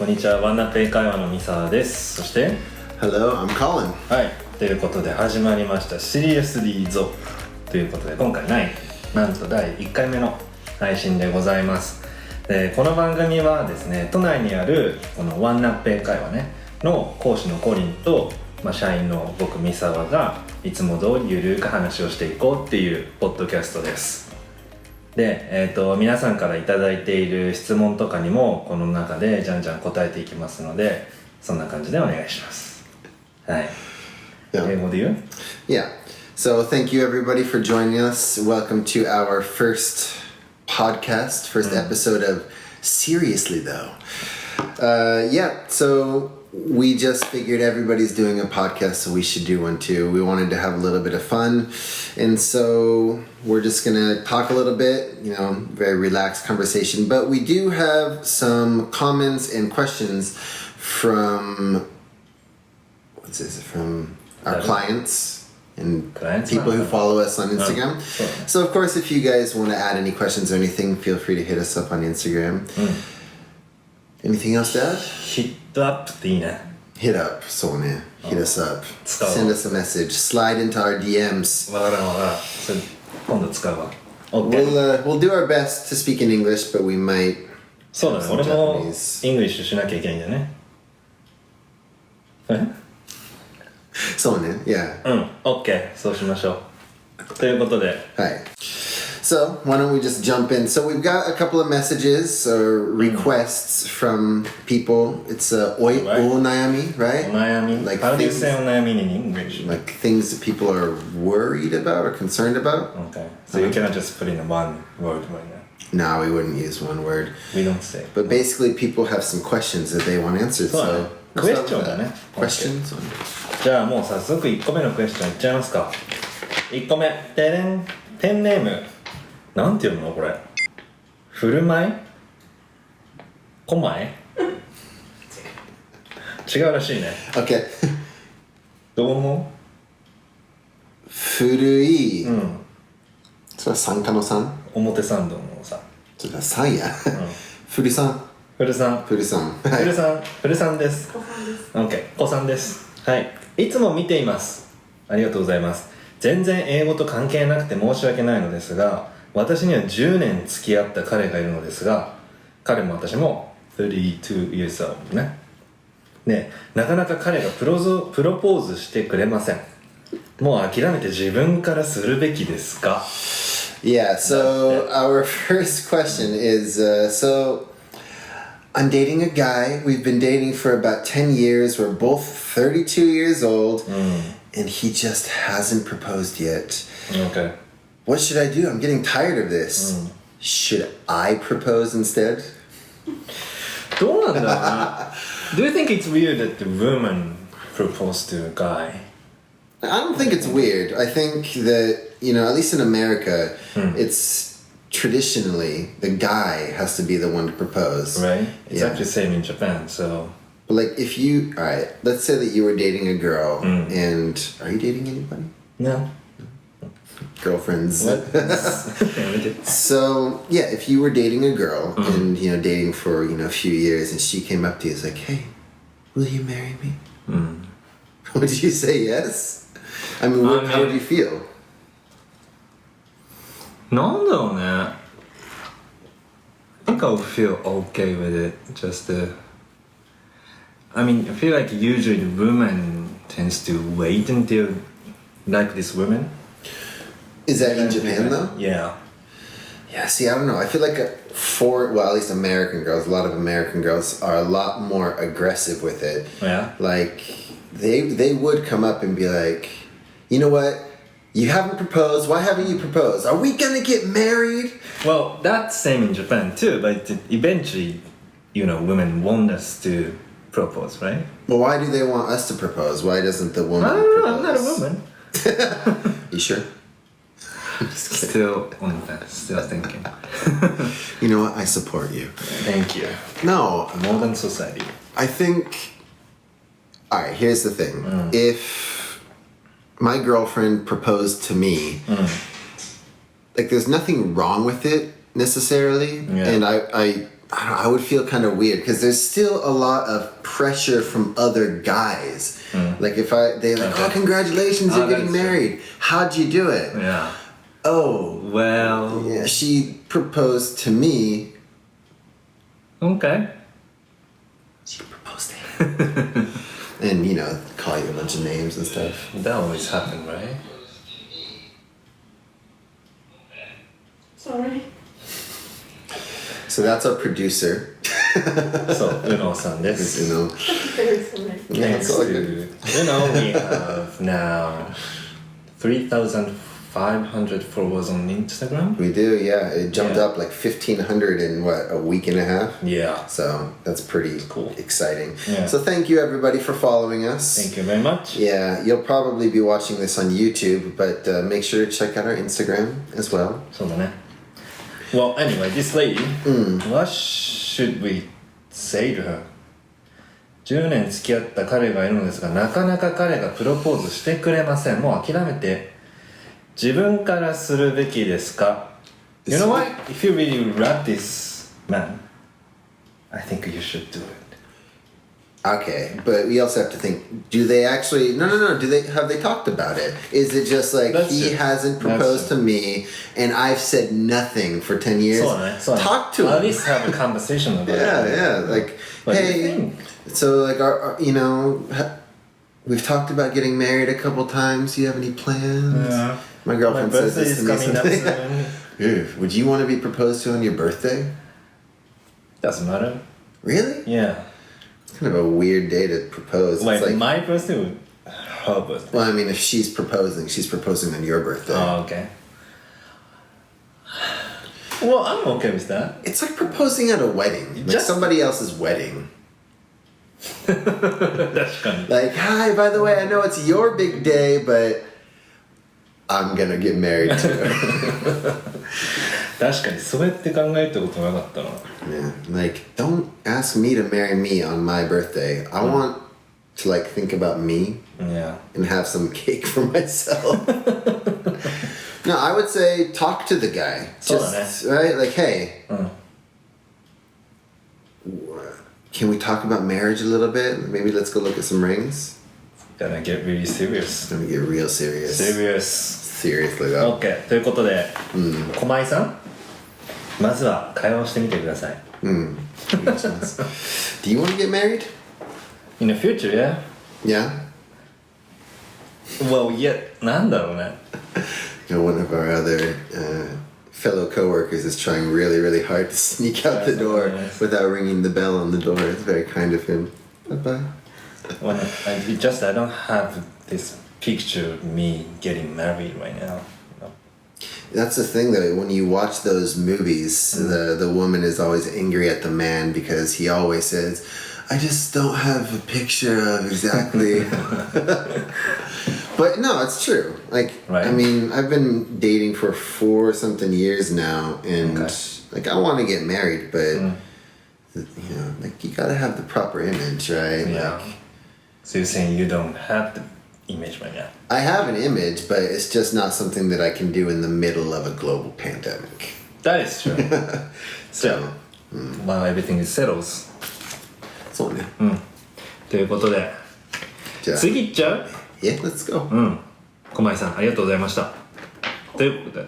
こんにちは。ワンナップ英会話のみさわです。そして Hello, I'm Colin. はい、ということで始まりましたシリアスリーゾということで、今回なんと第1回目の配信でございます。この番組はですね、都内にあるこのワンナップ英会話ねの講師のコリンと、社員の僕みさわがいつも通りゆるく話をしていこうっていうポッドキャストです。で、皆さんからいただいている質問とかにもこの中でじゃんじゃん答えていきますので、そんな感じでお願いします。はい。英語で言う？ Yeah. So thank you everybody for joining us. Welcome to our first podcast, first episode of Seriously Though. So we just figured everybody's doing a podcast, so we should do one too. We wanted to have a little bit of fun, and so we're just gonna talk a little bit, very relaxed conversation. But we do have some comments and questions from our clients and people who follow us on Instagram. So of course, if you guys want to add any questions or anything, feel free to hit us up on Instagram. Anything else to add? Hit up っていいね。 Hit up, そうね。Hit us up. Send us a message. Slide into our DMs. わからん。それ今度使うわ。Okay. We'll do our best to speak in English, but we might. そうだね。俺もイングリッシュしなきゃいけないんだよね。そうね。Yeah. OK。そうしましょう。ということで。はい。So, why don't we just jump in? So, we've got a couple of messages or requests from people. It's onayami, right? Onayami. Like How do you say onayami in English? Like things that people are worried about or concerned about. Okay. So you cannot just put in one word right now. No, we wouldn't use one word. We don't say. But basically, people have some questions that they want answered. So, question だね。Questions? Okay. じゃあもう早速1個目のクエスチョンいっちゃいますか。1個目。ペンネーム。なんて読むのこれ？振る舞い？こまい？違うらしいね。Okay. どう思う？古い。それは参加のさん？表参道のさ。それはさんや。古さん。古さん。古さん。古さんです。OK。子さんです。はい。いつも見ています。ありがとうございます。全然英語と関係なくて申し訳ないのですが、私には10年付き合った彼がいるのですが、彼も私も32 years old ね。で、なかなか彼がプロポーズしてくれません。もう諦めて自分からするべきですか？ Yeah, so our first question is, so I'm dating a guy. We've been dating for about 10 years. We're both 32 years old, and he just hasn't proposed yet. Okay.What should I do? I'm getting tired of this. Should I propose instead? どうなんだろうな。Do you think it's weird that the woman proposed to a guy? I don't think it's weird. I think that, at least in America, it's traditionally the guy has to be the one to propose. Right? It's actually the same in Japan, so... But alright, let's say that you were dating a girl, and are you dating anybody? No.Girlfriends. So, if you were dating a girl and, dating for, a few years and she came up to you and was like, hey, will you marry me? Would you say yes? I mean, how would you feel? なんだろうね。I think I would feel okay with it. I feel like usually the woman tends to wait until like this woman.Is that in Japan though? Yeah, see, I don't know. I feel like at least American girls, a lot of American girls are a lot more aggressive with it. Yeah. Like, they would come up and be like, you know what? You haven't proposed. Why haven't you proposed? Are we gonna get married? Well, that's same in Japan too, but eventually, women want us to propose, right? Well, why do they want us to propose? Why doesn't the woman propose? I'm not a woman. You sure?Still on the fence, still thinking. You know what? I support you. Thank you. No. Modern society. I think... Alright, here's the thing. If my girlfriend proposed to me, there's nothing wrong with it necessarily. Yeah. And I I would feel kind of weird because there's still a lot of pressure from other guys. Like if they're like, oh, congratulations, you're getting married. How'd you do it? Yeah. Oh, well. Yeah, she proposed to me. Okay. She proposed to him. And, you know, call you a bunch of names and stuff. That always happens, right? Sorry. So that's our producer. So, Uno-san です。Uno. Thanks to Uno, we have now 3,500 followers on Instagram. We do, yeah. It jumped up like 1,500 in what, a week and a half? Yeah. So that's pretty cool. Exciting. Yeah. So thank you everybody for following us. Thank you very much. Yeah, you'll probably be watching this on YouTube, but make sure to check out our Instagram as well. そうだね。Well, anyway, this lady, what should we say to her? 10年付き合った彼がいるのですが、なかなか彼がプロポーズしてくれません。もう諦めて自分からするべきですか？ You know what? If you really love this man, I think you should do it. Okay, but we also have to think, do they actually... No, have they talked about it? Is it just like, hasn't proposed to me, and I've said nothing for 10 years? Talk to him. At least have a conversation about it. Yeah, like, what hey... do you think? So, like, you know, we've talked about getting married a couple times. Do you have any plans? Yeah. My girlfriend says this to me something. Dude, would you want to be proposed to on your birthday? Doesn't matter. Really? Yeah. It's kind of a weird day to propose. Wait, it's like, my birthday or her birthday? Well, I mean, if she's proposing on your birthday. Oh, okay. Well, I'm okay with that. It's like proposing at a wedding. Like somebody else's wedding. That's kind of... Like, hi, by the way, I know it's your big day, but I'm gonna get married too. 確かにそうやって考えたことなかったな。 Yeah, like, don't ask me to marry me on my birthday. I want to, like, think about me and have some cake for myself. No, I would say talk to the guy. Just, right? Like, hey, can we talk about marriage a little bit? Maybe let's go look at some rings. Gonna get really serious. Gonna get real serious. Seriously though. OK ということで、駒井さんまずは会話をしてみてください。Do you want to get married? In the future, yeah. Yeah? Well, yeah, なんだろうね。You know, one of our other fellow coworkers is trying really, really hard to sneak out the door without ringing the bell on the door. It's very kind of him. Bye-bye. When I don't have this picture of me getting married right now. That's the thing though, when you watch those movies, the woman is always angry at the man because he always says, I just don't have a picture of exactly. But no, it's true. Like, I mean, I've been dating for 4-something years now, and like, I want to get married, but you know, like, you gotta have the proper image, right? Yeah. Like, so you're saying you don't have the image right now? I have an image, but it's just not something that I can do in the middle of a global pandemic. That is true. So, while everything is settles. そうね。ということで、次行っちゃう？ Yeah, let's go. 駒井さん、ありがとうございました。ということで、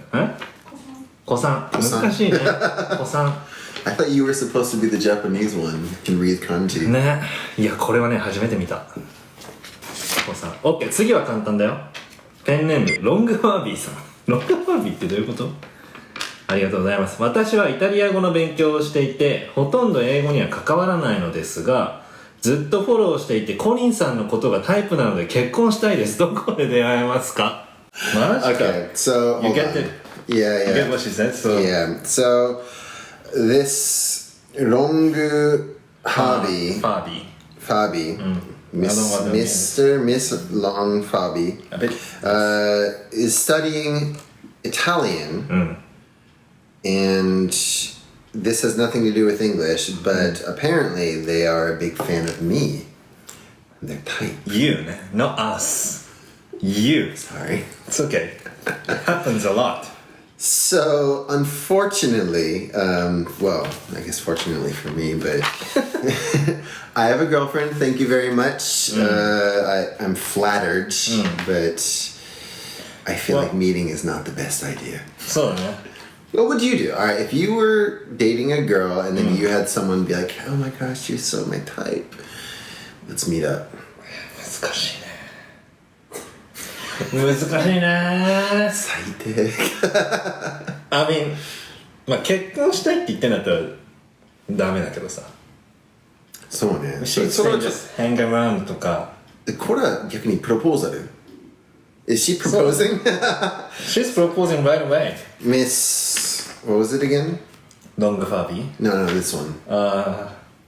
子さん、難しいね。子さん。I thought you were supposed to be the Japanese one. You can read kanji. ね、いや、これはね、初めて見た。子さん。OK、次は簡単だよ。ペンネーム、ロングファービーさん。ロングファービーってどういうこと？ありがとうございます。私はイタリア語の勉強をしていて、ほとんど英語には関わらないのですが、ずっとフォローしていて、コリンさんのことがタイプなので結婚したいです。どこで出会えますか？マジか。Okay, so you get it? Yeah. You get what she said? So yeah. So this Longu Fabi, Miss Long Fabi, is studying Italian, and this has nothing to do with English, but apparently they are a big fan of me. They're tight. You, not us. You. Sorry. It's okay. It happens a lot. So, unfortunately, well, I guess fortunately for me, but I have a girlfriend. Thank you very much. I'm flattered, but I feel like meeting is not the best idea. So, yeah. What would you do? All right, if you were dating a girl and then you had someone be like, oh my gosh, you're so my type. Let's meet up. 難しいね。難しいね。最低。I mean、まあ結婚したいって言ってんだったらダメだけどさ。そうね。それはjust hang around とか。これは逆にプロポーザル Is she proposing? She's proposing right away. Miss, what was it again? Long Fabi? No, this one.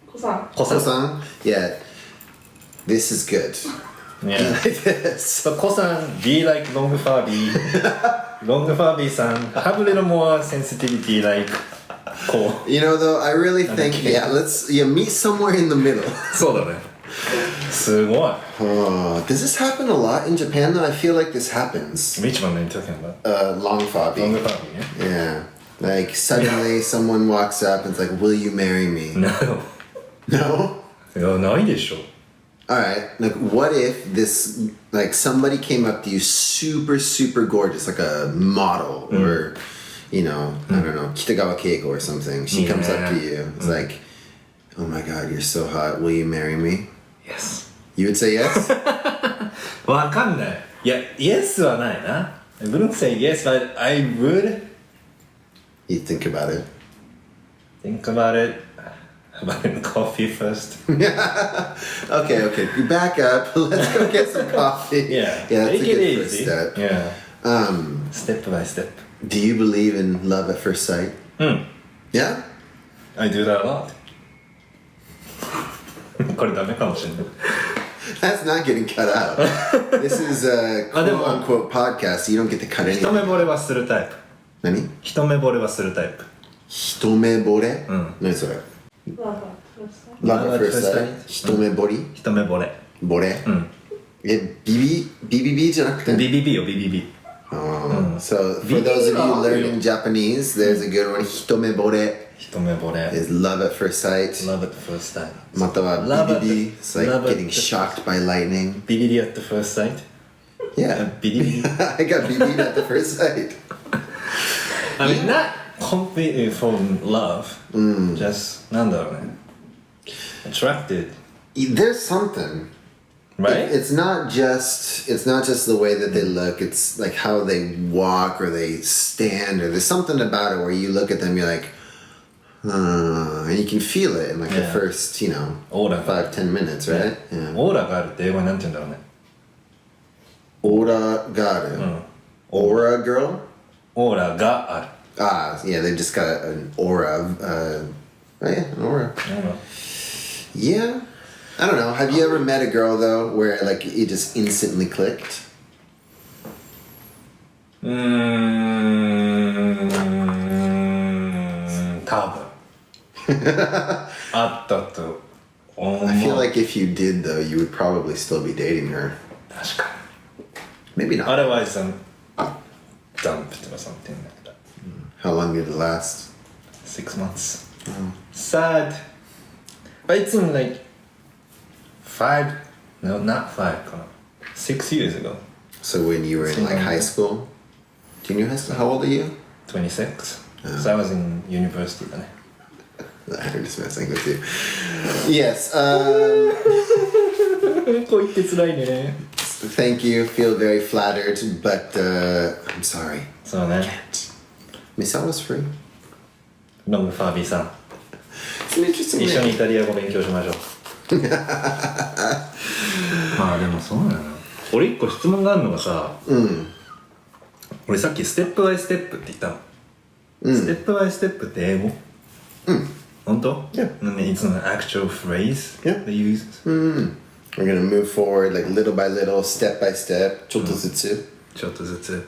Kosan? Yeah. This is good. Yeah. Like this. So Kosan, be like Long Fabi. Long Fabi san, have a little more sensitivity like Ko. You know though, I really think, let's meet somewhere in the middle. そうだね。すごい。Does this happen a lot in Japan though? I feel like this happens. Which one are you talking about? Long Fabi. Long Fabi, yeah. Yeah. Like suddenly someone walks up and it's like, will you marry me? No. No? いや、ないでしょ。Alright, like what if this, like somebody came up to you super, super gorgeous, like a model or, you know, I don't know, Kitagawa Keiko or something. She comes up to you. It's like, oh my god, you're so hot. Will you marry me? Yes. You would say yes? わかんない。いや、yes はないな。I wouldn't say yes, but I would You think about it. think about it. Having coffee first. Okay. You back up. Let's go get some coffee. Yeah. That's Take a good it first easy. step. Yeah. Step by step. Do you believe in love at first sight? Yeah? I do that a lot. これダメかもしれない。That's not getting cut out. This is a quote-unquote podcast. You don't get to cut anything. 一目惚れはするタイプ。何？一目惚れはするタイプ。一目惚れ？何それ？Love at first sight? 一目惚れ？一目惚れ。惚れ？BBB じゃなくて？ BBB よ、BBB。So, for those of you learning Japanese, there's a good one. 一目惚れ。一目惚れ。Is love at first sight. Love at first sight. または BBB. It's like getting shocked by lightning. BBB at the first sight? Yeah. BBB. I got BBB at the first sight. I mean, not completely from love. Just, なんだろうね。Attracted. There's something. Right? It's not just the way that they look. It's like how they walk or they stand or there's something about it where you look at them, you're like, and you can feel it in like the first, 5-10 minutes, right? Yeah. オーラがあるって英語になんて言うんだろうね。オーラがある。Aura girl? オーラがある。Yeah, they just got an aura. An aura. Yeah. I don't know. Have you ever met a girl though where like it just instantly clicked? 多分。あったと思う。I feel like if you did though, you would probably still be dating her. 確かに。 Maybe not. Otherwise, dumped or something like that. How long did it last? 6 months. Sad. But it's in like 5, no, not 5, 6 years ago. So when you were in like high school? Junior high school? How old are you? 26. So I was in university だね。I'm just messing with you. Yes. こう言って辛いね。Thank you. Feel very flattered, but I'm sorry. そうね。Misawa's free. ロングファービーさん。It's an interesting 一緒に name. イタリア語勉強しましょう。まあでもそうだな。俺一個質問があるのがさ、俺さっきステップバイステップって言ったの。ステップバイステップって英語？本当？ Yeah. It's an actual phrase they use. We're gonna move forward like little by little, step by step. ちょっとずつ。ちょっとずつ。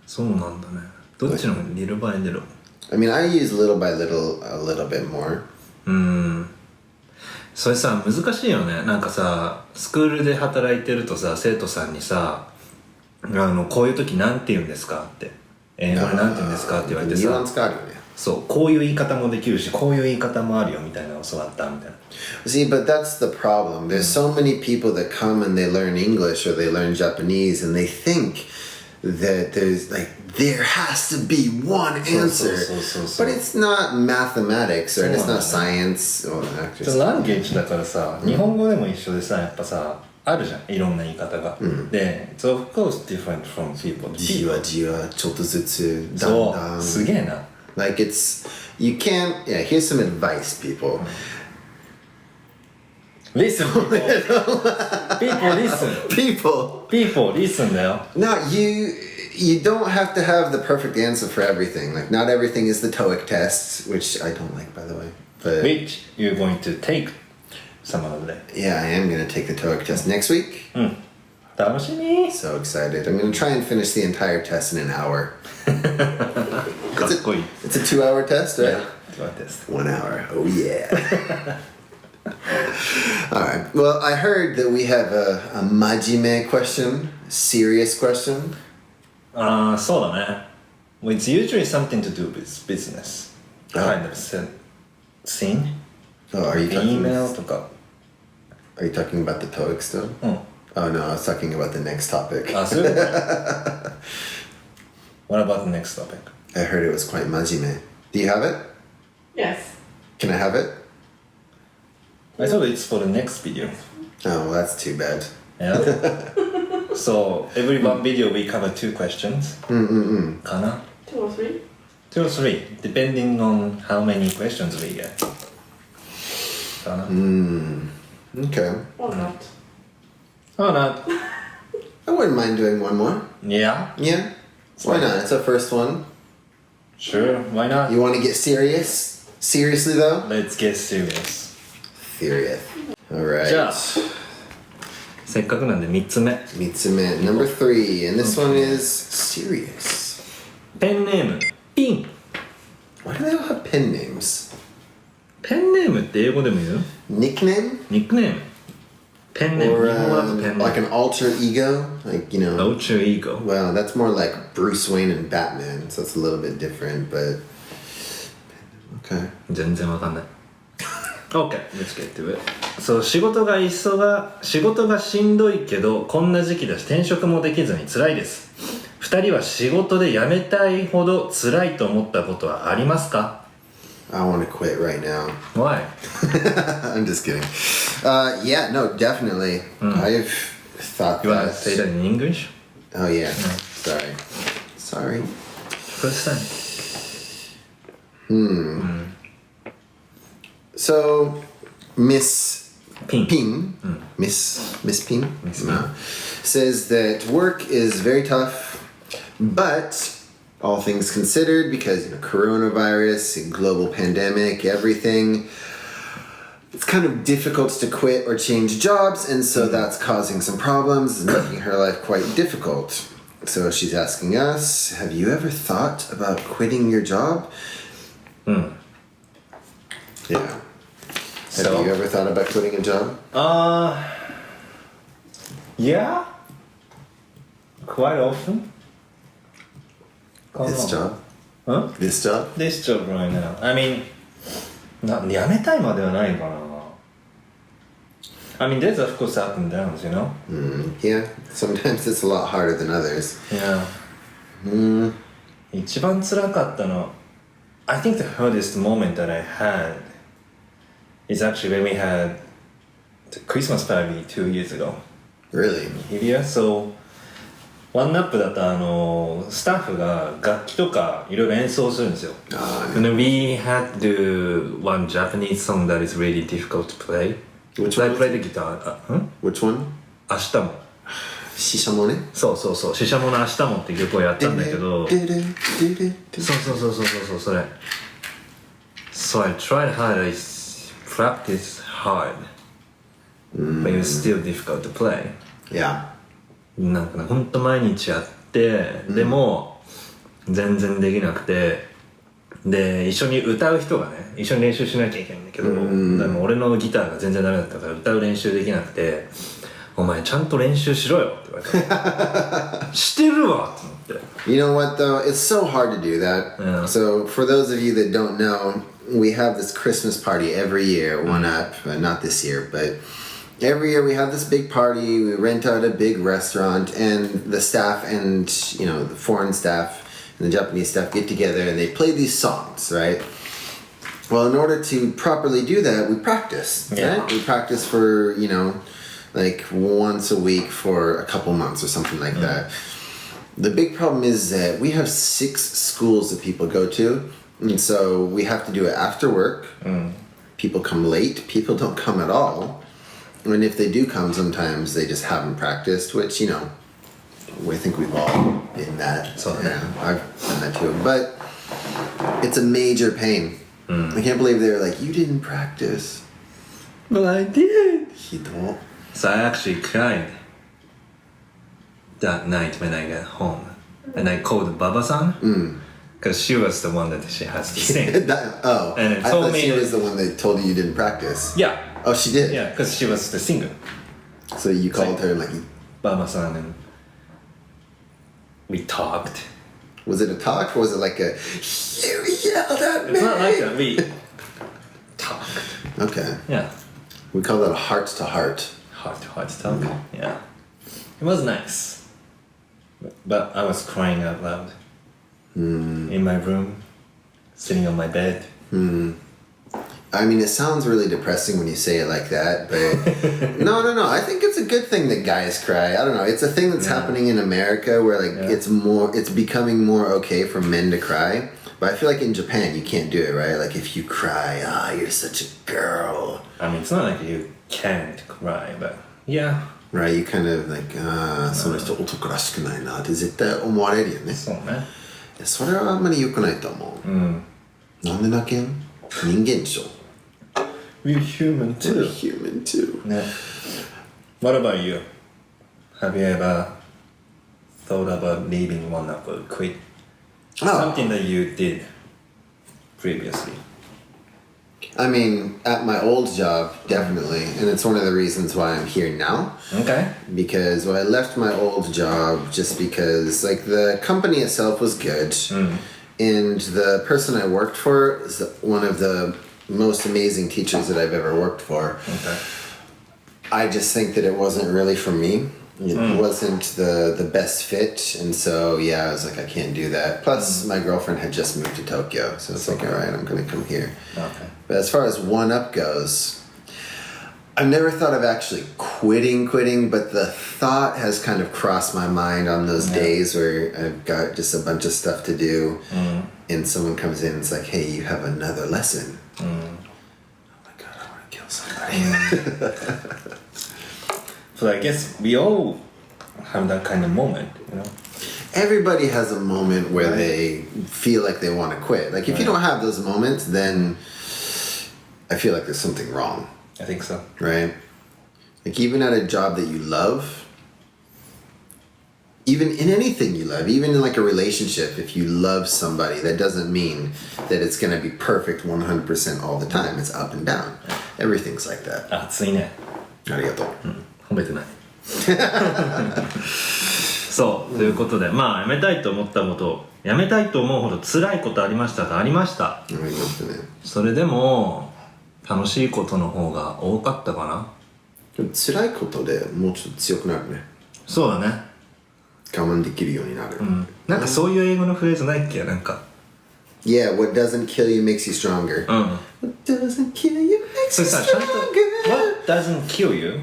そうなんだね。どっちのlittle by little? I mean, I use little by little a little bit more. それさ難しいよね。なんかさスクールで働いてるとさ生徒さんにさこういう時なんて言うんですかって英語でなんて言うんですかって言われてさ、ニュアンスがあるよね。そう、こういう言い方もできるし、こういう言い方もあるよみたいなのを教わったみたいな。See, but that's the problem. There's so many people that come and they learn English or they learn Japanese and they think that there's like there has to be one answer, but it's not mathematics or it's not science or actually. ランゲージだからさ、日本語でも一緒でさ、やっぱさ、あるじゃん、いろんな言い方が。で、so of course different from people. じわじわちょっとずつだんだん。すげえな。Like it's you can't. Yeah, here's some advice, people. Listen, people listen. People listen だよ。No, you don't have to have the perfect answer for everything. Like not everything is the TOEIC test, which I don't like, by the way. But which you're going to take some of them. Yeah, I am going to take the TOEIC test next week. 楽しみ。 So excited. I'm going to try and finish the entire test in an hour. かっこいい。 It's a 2-hour test, right? Yeah, 2-hour test. 1 hour. Oh yeah. All right. Well, I heard that we have a majime question, serious question. そうだね。Well, it's usually something to do with business. Kind of scene. Oh, are you talking? Email とか。Are you talking about the TOEIC still? Oh no, I was talking about the next topic. そういうこと。What about the next topic? I heard it was quite majime. Do you have it? Yes. Can I have it? I thought it's for the next video. Oh, well, that's too bad. Yeah. So every one video we cover 2 questions. かな 2 or 3? 2 or 3, depending on how many questions we get. かな Okay. Or not. Oh, not. I wouldn't mind doing one more. Yeah, Yeah. Why not? It's our first one. sure, why not? You want to get serious? Seriously though? Let's get serious. Serious. All right. じゃあせっかくなんで3つ目。 Mitsume, number 3, and this one is serious. ペンネームピン。 Why do they all have pen names? ペンネームって英語でも言う？ Nickname? ニックネーム。ペンネーム。 Or 日本語だとペンネーム。 like an alter ego? Like, you know. Alter ego. Well, that's more like Bruce Wayne and Batman, so it's a little bit different, but. Okay. 全然わかんない。OK, let's get to it. そう、仕事がしんどいけどこんな時期だし転職もできずに辛いです。2人は仕事で辞めたいほど辛いと思ったことはありますか？ I want to quit right now. Why? I'm just kidding. Yeah, no, definitely. I've thought You want to that. say that in English? Oh, yeah. Sorry. First time. So, Miss Ping. Ping, Miss Ping, says that work is very tough, but all things considered, because coronavirus, global pandemic, everything, it's kind of difficult to quit or change jobs, and so that's causing some problems and making her life quite difficult. So she's asking us, have you ever thought about quitting your job? Yeah. Have you ever thought about quitting a job? Yeah. Quite often. This job? Huh? This job? This job right now. I mean, 辞めたいまではないかな。I mean, there's of course up and downs, you know? Yeah. Sometimes it's a lot harder than others. Yeah. 一番辛かったの I think the hardest moment that I had is actually when we had the Christmas party 2 years ago. Really? Here, so ワンナップだとスタッフが楽器とかいろいろ演奏するんですよ。And we had to do one Japanese song that is really difficult to play. Which I one? play the guitar. Which one? 明日も。Shishamone? そうそうそう。ししゃもの明日もって曲をやったんだけど。そうそれ。So I tried hard. I practiced hard. But it was still difficult to play. Yeah. なんかね、ほんと毎日やって、でも全然できなくて、で一緒に歌う人がね一緒に練習しなきゃいけないんだけど、でも俺のギターが全然ダメだったから歌う練習できなくて、お前ちゃんと練習しろよって言われたしてるわと思って You know what though? It's so hard to do that. Yeah. So for those of you that don't know, we have this Christmas party every year, one up, not this year, but every year we have this big party, we rent out a big restaurant, and the staff and, you know, the foreign staff and the Japanese staff get together and they play these songs, right? Well, in order to properly do that, we practice, right? We practice for, you know, like once a week for a couple months or something like that. The big problem is that we have 6 schools that people go to, and so we have to do it after work. People come late, people don't come at all. And if they do come, sometimes they just haven't practiced, which, you know, I think we've all been that. So, yeah, I've done that too. But it's a major pain. I can't believe they were like, you didn't practice. But I did. You don't. So I actually cried that night when I got home. And I called Baba-san. Because she was the one that she has to sing. And it I told thought me she that- was the one that told you you didn't practice. Yeah. Oh, she did? Yeah, because she was the singer. So you called her and like, Baba-san and we talked. was it a talk or was it like a, you yelled at me? It's not like that. We talked. Okay. Yeah. We call that a heart-to-heart. Heart talk. Yeah. It was nice. But I was crying out loud. In my room. Sitting on my bed. I mean, it sounds really depressing when you say it like that, but no. I think it's a good thing that guys cry. I don't know. It's a thing that's happening in America where like it's becoming more okay for men to cry. But I feel like in Japan you can't do it, right? Like if you cry, you're such a girl. I mean, it's not like you can't cry, but yeah. Right? You kind of like, その人男らしくないなって絶対思われるよね。そうね。それはあんまり良くないと思う。なんで泣けん？人間でしょ。We're human too. We're human too. Yeah. What about you? Have you ever thought about leaving one up or quit? Something that you did previously. I mean, at my old job, definitely. And it's one of the reasons why I'm here now. Okay. Because I left my old job just because, like, the company itself was good. And the person I worked for is one of the most amazing teachers that I've ever worked for. Okay. I just think that it wasn't really for me. It wasn't the best fit. And so, yeah, I was like, I can't do that. Plus, my girlfriend had just moved to Tokyo. So it's like, all right, I'm going to come here. Okay. But as far as one-up goes, I've never thought of actually quitting, but the thought has kind of crossed my mind on those days where I've got just a bunch of stuff to do. And someone comes in and it's like, hey, you have another lesson. Oh my God, I want to kill somebody. So I guess we all have that kind of moment, you know? Everybody has a moment where they feel like they want to quit. Like, if you don't have those moments, then I feel like there's something wrong. I think so. Right? Like, even at a job that you love, even in anything you love, even in like a relationship, if you love somebody, that doesn't mean that it's going to be perfect 100% all the time. It's up and down. Everything's like that. 熱いね。ありがとう。褒めてない。そうということで、まあ辞めたいと思ったこと、辞めたいと思うほど辛いことありましたか？ありました。ありましたね。それでも楽しいことの方が多かったかな。でも辛いことでもうちょっと強くなるね。そうだね。我慢できるようになる。なんかそういう英語のフレーズないっけ？なんか。Yeah, what doesn't kill you makes you stronger. What doesn't kill you makes そ you れさ、ちゃんと stronger. What doesn't kill you?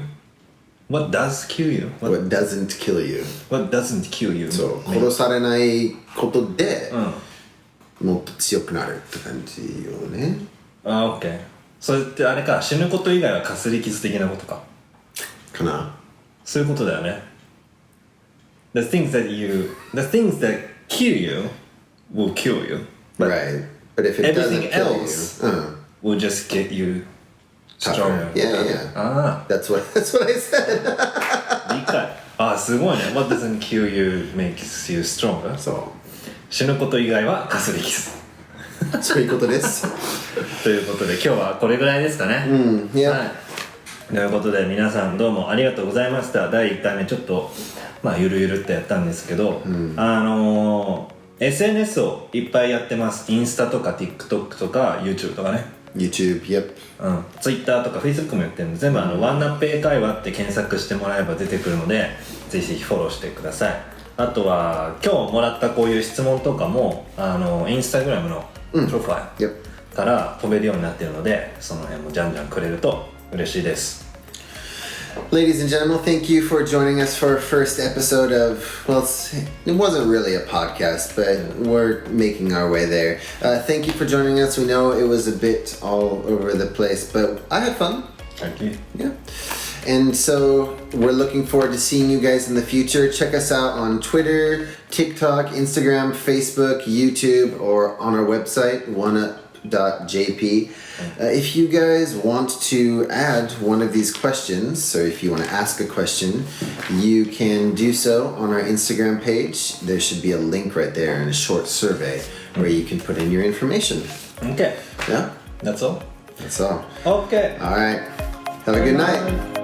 What does kill you? What doesn't kill you. What doesn't kill you? そう、殺されないことで、もっと強くなるって感じよね。あ、OK。それってあれか、死ぬこと以外はかすり傷的なことか。かな。そういうことだよね。The things that kill you will kill you. But right. But if it doesn't everything kill else you, will just get you tougher. stronger. Yeah. あ That's what I said. あ、理解。ああ、すごいね。What doesn't kill you makes you stronger. そ死ぬこと以外はかすり傷。う。そういうことです。ということで今日はこれぐらいですかね。いや、はい。ということで皆さんどうもありがとうございました。第1回目ちょっとゆるゆるってやったんですけど、SNS をいっぱいやってます。インスタとか TikTok とか YouTube とかね。YouTube, yep. Twitter とか Facebook もやってるんで、全部ワンナップ英会話って検索してもらえば出てくるので、ぜひぜひフォローしてください。あとは今日もらったこういう質問とかもインスタグラムのプロファイルから飛べるようになっているので、その辺もじゃんじゃんくれると嬉しいです。Ladies and gentlemen, thank you for joining us for our first episode of, well, it wasn't really a podcast, but we're making our way there. Thank you for joining us. We know it was a bit all over the place, but I had fun. Thank you. Yeah. And so we're looking forward to seeing you guys in the future. Check us out on Twitter, TikTok, Instagram, Facebook, YouTube, or on our website, oneup.jp. If you guys want to add one of these questions, so if you want to ask a question, you can do so on our Instagram page. There should be a link right there and a short survey where you can put in your information. Okay. Yeah? That's all? That's all. Okay. All right. Have a good night.